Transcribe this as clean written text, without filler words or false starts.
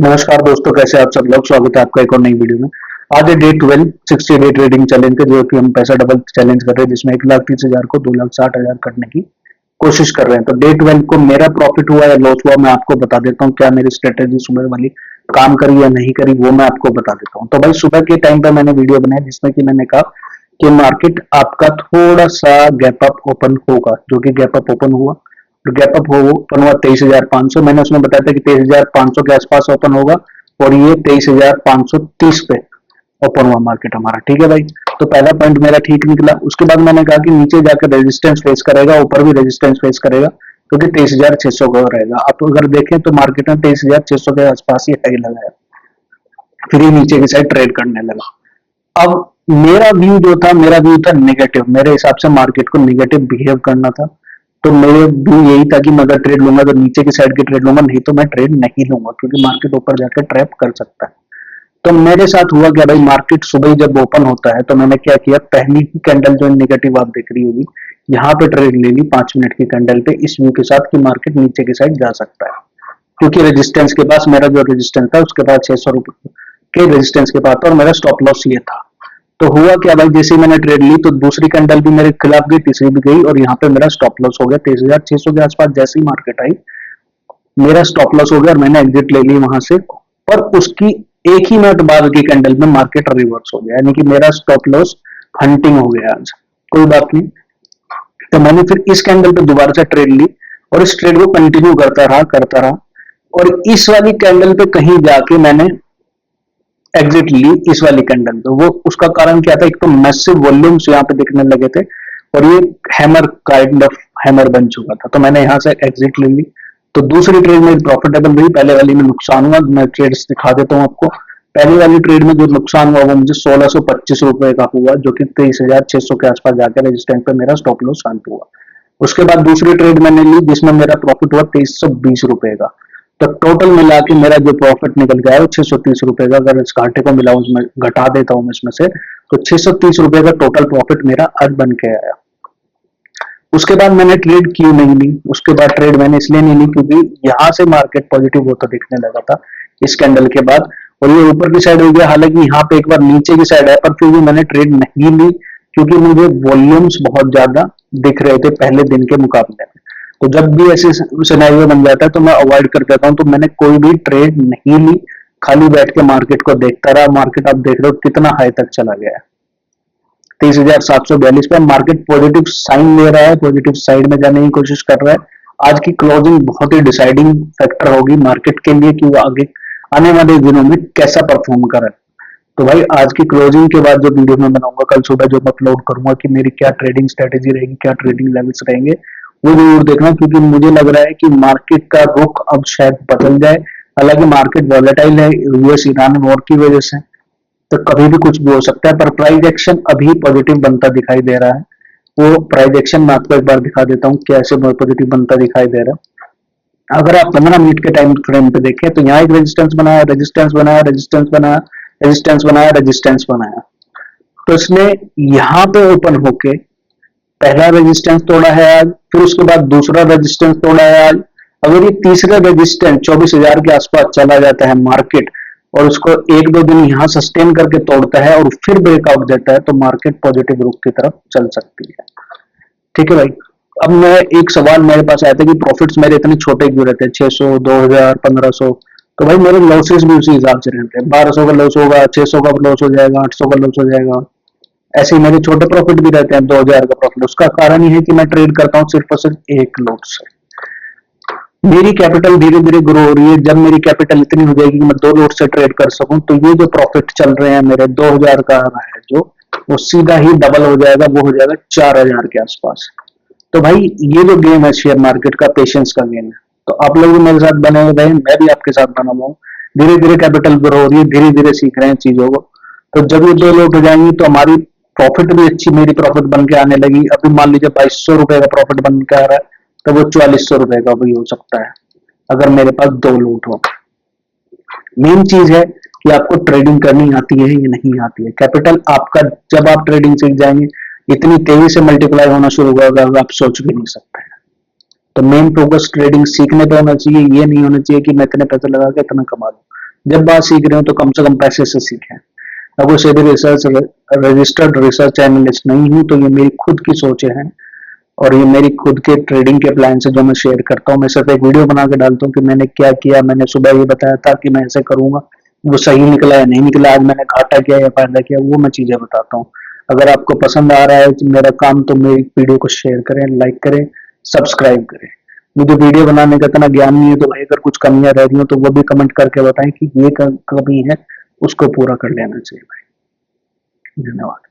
नमस्कार दोस्तों, कैसे आप सब लोग। स्वागत है आपका एक और नई वीडियो में। आज है डे 12 60 डे ट्रेडिंग चैलेंज का, जो कि हम पैसा डबल चैलेंज कर रहे हैं, जिसमें 1,30,000 को 2,60,000 करने की कोशिश कर रहे हैं। तो डे 12 को मेरा प्रॉफिट हुआ या लॉस हुआ, मैं आपको बता देता हूँ। क्या मेरी स्ट्रेटेजी सुबह वाली काम करी या नहीं करी, वो मैं आपको बता देता हूँ। तो भाई, सुबह के टाइम पे मैंने वीडियो बनाया जिसमें कि मैंने कहा कि मार्केट आपका थोड़ा सा गैप अप ओपन होगा, जो कि गैप अप ओपन हुआ। गैप अप ओपन हुआ 23,500। मैंने उसमें बताया था कि 23,500 के आसपास ओपन होगा, और ये 23,530 पे ओपन हुआ मार्केट हमारा। ठीक है भाई, तो पहला पॉइंट मेरा ठीक निकला। उसके बाद मैंने कहा कि नीचे जाकर रेजिस्टेंस फेस करेगा, ऊपर भी रेजिस्टेंस फेस करेगा, क्योंकि 23,600 का रहेगा। आप अगर देखें तो मार्केट में 23,600 के आसपास ही हाई लगाया, फिर ये नीचे की साइड ट्रेड करने लगा। अब मेरा व्यू था नेगेटिव। मेरे हिसाब से मार्केट को नेगेटिव बिहेव करना था। तो मेरे व्यू यही था कि मैं अगर ट्रेड लूंगा तो नीचे की साइड की ट्रेड लूंगा, नहीं तो मैं ट्रेड नहीं लूंगा, क्योंकि मार्केट ऊपर जाकर ट्रैप कर सकता है। तो मेरे साथ हुआ क्या भाई, मार्केट सुबह ही जब ओपन होता है तो मैंने क्या किया, पहली ही कैंडल जो नेगेटिव आप देख रही होगी, यहाँ पे ट्रेड ले ली 5 मिनट की कैंडल पे, इस व्यू के साथ कि मार्केट नीचे की साइड जा सकता है। क्योंकि रेजिस्टेंस के पास, मेरा जो रेजिस्टेंस था उसके पास 600 रुपए के रेजिस्टेंस के पास था, और मेरा स्टॉप लॉस ये था। तो हुआ क्या भाई, जैसे ही मैंने ट्रेड ली तो दूसरी कैंडल भी मेरे खिलाफ गई, तीसरी भी गई, और यहाँ पे मेरा स्टॉप लॉस हो गया 23,600 के आसपास। जैसे ही मार्केट आई, मेरा स्टॉप लॉस हो गया और मैंने एग्जिट ले ली वहां से। और उसकी एक ही मिनट बाद की कैंडल में मार्केट रिवर्स हो गया, यानी कि मेरा स्टॉप लॉस हंटिंग हो गया आज। कोई बात नहीं, तो मैंने फिर इस कैंडल पे दोबारा से ट्रेड ली, और इस ट्रेड को कंटिन्यू करता रहा। और इस वाली कैंडल पे कहीं जाके मैंने एग्जिट ली, इस वाली कैंडल पे। वो उसका कारण क्या था, एक तो मैसिव वॉल्यूम्स यहाँ पे दिखने लगे थे, और ये हैमर काइंड ऑफ हैमर बन चुका था। तो मैंने यहाँ से एग्जिट ले ली। तो दूसरी ट्रेड मेरी प्रॉफिटेबल रही, पहले वाली में नुकसान हुआ। मैं ट्रेड्स दिखा देता हूँ आपको। पहली वाली ट्रेड में जो नुकसान हुआ वो मुझे 1,625 रुपए का हुआ, जो कि 23,600 के आसपास जाकर रेजिस्टेंस पे मेरा स्टॉप लॉस शांत हुआ। उसके बाद दूसरी ट्रेड मैंने ली जिसमें मेरा प्रॉफिट हुआ 2320 रुपए का। तो टोटल मिला के मेरा जो प्रॉफिट निकल गया है वो 630 रुपए का। अगर इस घाटे को मिलाऊं, उसमें घटा देता हूं इसमें से, तो 630 रुपए का टोटल प्रॉफिट मेरा आज बन के आया। उसके बाद मैंने ट्रेड क्यों नहीं ली, उसके बाद ट्रेड मैंने इसलिए नहीं ली क्योंकि यहाँ से मार्केट पॉजिटिव होता दिखने लगा था इस कैंडल के बाद, और ये ऊपर की साइड हो गया। हालांकि यहाँ पे एक बार नीचे की साइड है, पर फिर भी मैंने ट्रेड नहीं ली, क्योंकि मुझे वॉल्यूम्स बहुत ज्यादा दिख रहे थे पहले दिन के मुकाबले में। तो जब भी ऐसे सिनेरियो बन जाता है तो मैं अवॉइड कर देता हूँ। तो मैंने कोई भी ट्रेड नहीं ली, खाली बैठ के मार्केट को देखता रहा। मार्केट आप देख रहे हो कितना हाई तक चला गया है, 23,742 पे। मार्केट पॉजिटिव साइन ले रहा है, पॉजिटिव साइड में जाने की कोशिश कर रहा है। आज की क्लोजिंग बहुत ही डिसाइडिंग फैक्टर होगी मार्केट के लिए कि वो आगे आने वाले दिनों में कैसा परफॉर्म करे। तो भाई, आज की क्लोजिंग के बाद जो वीडियो मैं बनाऊंगा कल सुबह, जो मैं अपलोड करूंगा कि मेरी क्या ट्रेडिंग स्ट्रेटेजी रहेगी, क्या ट्रेडिंग लेवल्स रहेंगे, वो जरूर देखना। क्योंकि मुझे लग रहा है कि मार्केट का रुख अब शायद बदल जाए। हालांकि मार्केट वॉलेटाइल है यूएस ईरान वॉर की वजह से, तो कभी भी कुछ भी हो सकता है। पर प्राइस एक्शन अभी पॉजिटिव बनता दिखाई दे रहा है। वो प्राइस एक्शन मैं आपको एक बार दिखा देता हूँ कैसे पॉजिटिव बनता दिखाई दे रहा है। अगर आप 15 मिनट के टाइम फ्रेम पे देखें तो यहाँ एक रेजिस्टेंस बनाया, रेजिस्टेंस बनाया, रेजिस्टेंस बनाया, रेजिस्टेंस बनाया, रेजिस्टेंस बनाया। तो इसने यहाँ पे ओपन होके पहला रेजिस्टेंस तोड़ा है आज, फिर उसके बाद दूसरा रेजिस्टेंस तोड़ा है आज। अगर ये तीसरा रेजिस्टेंस 24,000 के आसपास चला जाता है मार्केट, और उसको एक दो दिन यहाँ सस्टेन करके तोड़ता है और फिर ब्रेकआउट देता है, तो मार्केट पॉजिटिव रुख की तरफ चल सकती है। ठीक है भाई। अब मैं एक सवाल मेरे पास आया था कि प्रॉफिट्स मेरे इतने छोटे क्यों रहते हैं, 600, 2,000, 1,500। तो भाई, मेरे लॉसेस भी उसी हिसाब से रहते हैं। 1,200 का लॉस होगा, 600 का लॉस हो जाएगा, 800 का लॉस हो जाएगा। ऐसे ही मेरे छोटे प्रॉफिट भी रहते हैं, 2,000 का प्रॉफिट। उसका कारण ये है कि मैं ट्रेड करता हूँ सिर्फ और सिर्फ एक लॉट से। मेरी कैपिटल धीरे धीरे ग्रो हो रही है। जब मेरी कैपिटल इतनी हो जाएगी कि मैं 2 लॉट से ट्रेड कर सकूं, तो ये जो प्रॉफिट चल रहे हैं मेरे 2,000 का आ रहा है जो, वो सीधा ही डबल हो जाएगा, वो हो जाएगा 4,000 के आसपास। तो भाई, ये जो गेम है शेयर मार्केट का, पेशेंस का गेम है। तो आप लोग भी मेरे साथ बने हुए रहे, मैं भी आपके साथ बना हुआ हूँ। धीरे धीरे कैपिटल ग्रो हो रही है, धीरे धीरे सीख रहे हैं चीजों को। तो जब ये 2 लॉट हो जाएंगी तो हमारी प्रॉफिट भी अच्छी, मेरी प्रॉफिट बन के आने लगी। अभी मान लीजिए 2,200 रुपए का प्रॉफिट बन के आ रहा है, तो वो 4,400 रुपए का भी हो सकता है अगर मेरे पास 2 लॉट हो। मेन चीज है कि आपको ट्रेडिंग करनी आती है या नहीं आती है। कैपिटल आपका जब आप ट्रेडिंग सीख जाएंगे, इतनी तेजी से मल्टीप्लाई होना शुरू होगा, आप सोच भी नहीं सकते। तो मेन फोकस ट्रेडिंग सीखने पे होना चाहिए, ये नहीं होना चाहिए कि मैं इतने पैसे लगा के इतना कमा लूं। जब बात सीख रहे हो तो कम से कम पैसे से सीखें। अगर SEBI research registered research analyst नहीं हूँ तो ये मेरी खुद की सोचें हैं और ये मेरी खुद के ट्रेडिंग के प्लान से जो मैं शेयर करता हूँ। मैं सिर्फ एक वीडियो बना के डालता हूँ कि मैंने क्या किया, मैंने सुबह ये बताया था कि मैं ऐसे करूंगा, वो सही निकला या नहीं निकला, आज मैंने घाटा किया या फायदा किया, वो मैं चीजें बताता हूँ। अगर आपको पसंद आ रहा है तो मेरा काम, तो मेरी वीडियो को शेयर करें, लाइक करें, सब्सक्राइब करें। मुझे वीडियो बनाने का इतना ज्ञान नहीं है, तो भाई अगर कुछ कमियां रह रही हो तो वो भी कमेंट करके बताएं कि ये कमी है, उसको पूरा कर लेना चाहिए भाई। धन्यवाद।